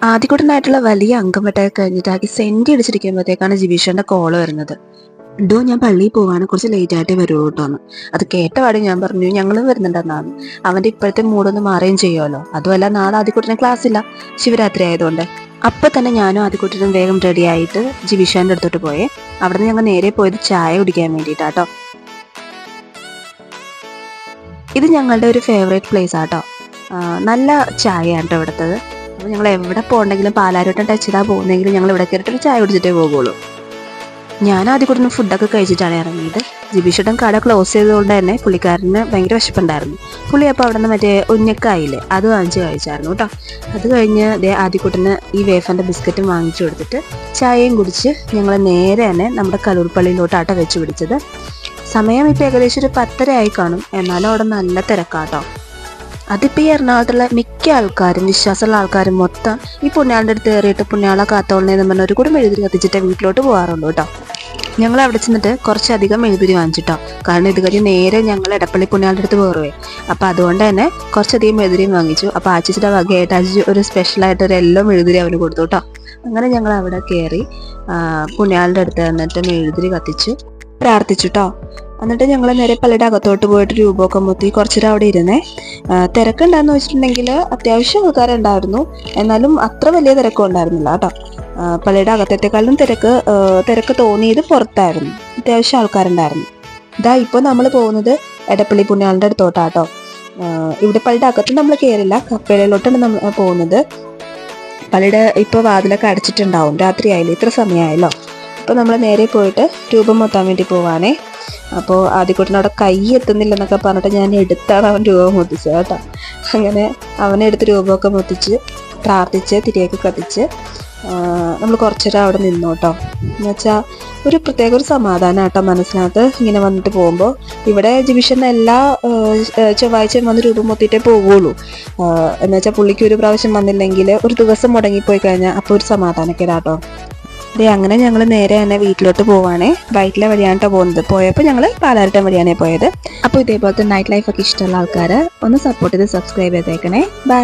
ആദ്യകൂട്ടനായിട്ടുള്ള വലിയ അംഗംവെട്ടൊക്കെ കഴിഞ്ഞിട്ട് ആക്കി സെൻറ്റി അടിച്ചിരിക്കുമ്പോഴത്തേക്കാണ് ജിബീഷന്റെ കോള് വരുന്നത്. ഡോ ഞാൻ പള്ളിയിൽ പോവാണ്, കുറച്ച് ലേറ്റ് ആയിട്ടേ വരുള്ളൂ കേട്ടോന്ന്. അത് കേട്ടപാടി ഞാൻ പറഞ്ഞു ഞങ്ങളും വരുന്നുണ്ടെന്നാണ്. അവന്റെ ഇപ്പോഴത്തെ മൂടൊന്ന് മാറുകയും ചെയ്യുമല്ലോ. അതുമല്ല നാളെ ആദ്യകൂട്ടന് ക്ലാസ് ഇല്ല, ശിവരാത്രി ആയതുകൊണ്ട്. അപ്പൊ തന്നെ ഞാനും ആദ്യകൂട്ടനും വേഗം റെഡി ആയിട്ട് ജിബീഷന്റെ അടുത്തോട്ട് പോയേ. അവിടെ നിന്ന് ഞങ്ങൾ നേരെ പോയത് ചായ കുടിക്കാൻ വേണ്ടിയിട്ടാട്ടോ. ഇത് ഞങ്ങളുടെ ഒരു ഫേവറേറ്റ് പ്ലേസ് ആട്ടോ. നല്ല ചായയാണ് കേട്ടോ ഇവിടുത്തത്. അപ്പോൾ ഞങ്ങൾ എവിടെ പോകണ്ടെങ്കിലും പാലാരോട്ടം ടച്ച് ചെയ്താൽ പോകുന്നെങ്കിലും ഞങ്ങൾ ഇവിടെ കയറിയിട്ടൊരു ചായ കുടിച്ചിട്ടേ പോകുള്ളൂ. ഞാൻ ആദ്യം കൂടുതലും ഫുഡൊക്കെ കഴിച്ചിട്ടാണ് ഇറങ്ങിയത്. ജിബീഷേട്ടൻ കട ക്ലോസ് ചെയ്തതുകൊണ്ട് തന്നെ പുള്ളിക്കാരന് ഭയങ്കര വിശപ്പുണ്ടായിരുന്നു. പുള്ളി അപ്പോൾ അവിടെ നിന്ന് മറ്റേ ഉന്നക്കായില്ലേ അത് വാങ്ങിച്ച് കഴിച്ചായിരുന്നു കേട്ടോ. അത് കഴിഞ്ഞ് ആദ്യക്കൂട്ടന് ഈ വേഫറിൻ്റെ ബിസ്ക്കറ്റും വാങ്ങിച്ചു കൊടുത്തിട്ട് ചായയും കുടിച്ച് ഞങ്ങൾ നേരെ തന്നെ നമ്മുടെ കലൂർ പള്ളിയിലോട്ടാട്ടോ വെച്ച് പിടിച്ചത്. സമയം ഇപ്പോൾ ഏകദേശം ഒരു 10:30 ആയി കാണും. എന്നാലും അവിടെ നല്ല തിരക്കാട്ടോ. അതിപ്പോൾ ഈ എറണാകുളത്തുള്ള മിക്ക ആൾക്കാരും, വിശ്വാസമുള്ള ആൾക്കാരും മൊത്തം ഈ പുണ്യാളുടെ അടുത്ത് കയറിയിട്ട് പുണ്യാളെ കാത്തോളണേന്ന് പറഞ്ഞ ഒരു കൂടെ മെഴുകുതിരി കത്തിച്ചിട്ട് വീട്ടിലോട്ട് പോകാറുള്ളൂ കേട്ടോ. ഞങ്ങൾ അവിടെ ചെന്നിട്ട് കുറച്ചധികം മെഴുകുതിരി വാങ്ങിച്ചിട്ടോ. കാരണം ഇത് കഴിഞ്ഞ് നേരെ ഞങ്ങൾ എടപ്പള്ളി പുണ്യാളുടെ അടുത്ത് പോറുവേ. അപ്പോൾ അതുകൊണ്ട് തന്നെ കുറച്ചധികം മെഴുകുതിരിയും വാങ്ങിച്ചു. അപ്പോൾ ആച്ചിച്ചിയുടെ വകയായിട്ട് ആച്ചി ഒരു സ്പെഷ്യലായിട്ട് ഒരു എല്ലോ മെഴുകുതിരി അവന് കൊടുത്തു കേട്ടോ. അങ്ങനെ ഞങ്ങൾ അവിടെ കയറി പുണ്യാളുടെ അടുത്ത് വന്നിട്ട് മെഴുകുതിരി കത്തിച്ചു പ്രാർത്ഥിച്ചുട്ടോ. എന്നിട്ട് ഞങ്ങൾ നേരെ പള്ളിയുടെ അകത്തോട്ട് പോയിട്ട് രൂപമൊക്കെ മുത്തി കുറച്ചേരം അവിടെ ഇരുന്നേ. തിരക്കുണ്ടാന്ന് വെച്ചിട്ടുണ്ടെങ്കിൽ അത്യാവശ്യം ആൾക്കാരുണ്ടായിരുന്നു. എന്നാലും അത്ര വലിയ തിരക്കും ഉണ്ടായിരുന്നില്ല കേട്ടോ. പള്ളിയുടെ അകത്തേക്കാളും തിരക്ക് തോന്നിയത് പുറത്തായിരുന്നു. അത്യാവശ്യം ആൾക്കാരുണ്ടായിരുന്നു. ഇതാ ഇപ്പോൾ നമ്മൾ പോകുന്നത് എടപ്പള്ളി പുണ്യാളിൻ്റെ അടുത്തോട്ടാട്ടോ. ഇവിടെ പള്ളിയുടെ അകത്ത് നമ്മൾ കയറില്ല, കപ്പേളയിലോട്ടാണ് നമ്മൾ പോകുന്നത്. പള്ളിയുടെ ഇപ്പോൾ വാതിലൊക്കെ അടച്ചിട്ടുണ്ടാവും, രാത്രി ആയില്ലേ, ഇത്ര സമയമായല്ലോ. അപ്പോൾ നമ്മൾ നേരെ പോയിട്ട് രൂപം മൊത്താൻ വേണ്ടി പോവാണേ. അപ്പോൾ ആദ്യക്കൂട്ടൻ അവിടെ കൈ എത്തുന്നില്ലെന്നൊക്കെ പറഞ്ഞിട്ട് ഞാൻ എടുത്താണ് അവൻ രൂപം മുത്തിച്ചത് കേട്ടോ. അങ്ങനെ അവനെടുത്ത് രൂപമൊക്കെ മുത്തിച്ച് പ്രാർത്ഥിച്ച് തിരിയൊക്കെ കത്തിച്ച് നമ്മൾ കുറച്ചേരം അവിടെ നിന്നു കേട്ടോ. എന്ന് വെച്ചാൽ ഒരു പ്രത്യേക ഒരു സമാധാനം കേട്ടോ മനസ്സിനകത്ത് ഇങ്ങനെ വന്നിട്ട് പോകുമ്പോൾ. ഇവിടെ ജിബീഷന് എല്ലാ ചൊവ്വാഴ്ചയും വന്ന് രൂപം മൊത്തിയിട്ടേ പോകുള്ളൂ. എന്ന് വെച്ചാൽ പുള്ളിക്ക് ഒരു പ്രാവശ്യം വന്നില്ലെങ്കിൽ ഒരു ദിവസം മുടങ്ങിപ്പോയി കഴിഞ്ഞാൽ അപ്പോൾ ഒരു സമാധാനമൊക്കെ കേട്ടോ. അങ്ങനെ ഞങ്ങൾ നേരെ തന്നെ വീട്ടിലോട്ട് പോവാണേ. വൈറ്റിലെ വഴിയാണ് കേട്ടോ പോകുന്നത്. പോയപ്പോൾ ഞങ്ങൾ പാലാരട്ടം വഴിയാണ് പോയത്. അപ്പോൾ ഇതേപോലത്തെ നൈറ്റ് ലൈഫൊക്കെ ഇഷ്ടമുള്ള ആൾക്കാർ ഒന്ന് സപ്പോർട്ട് ചെയ്ത് സബ്സ്ക്രൈബ് ചെയ്തേക്കണേ. ബൈ.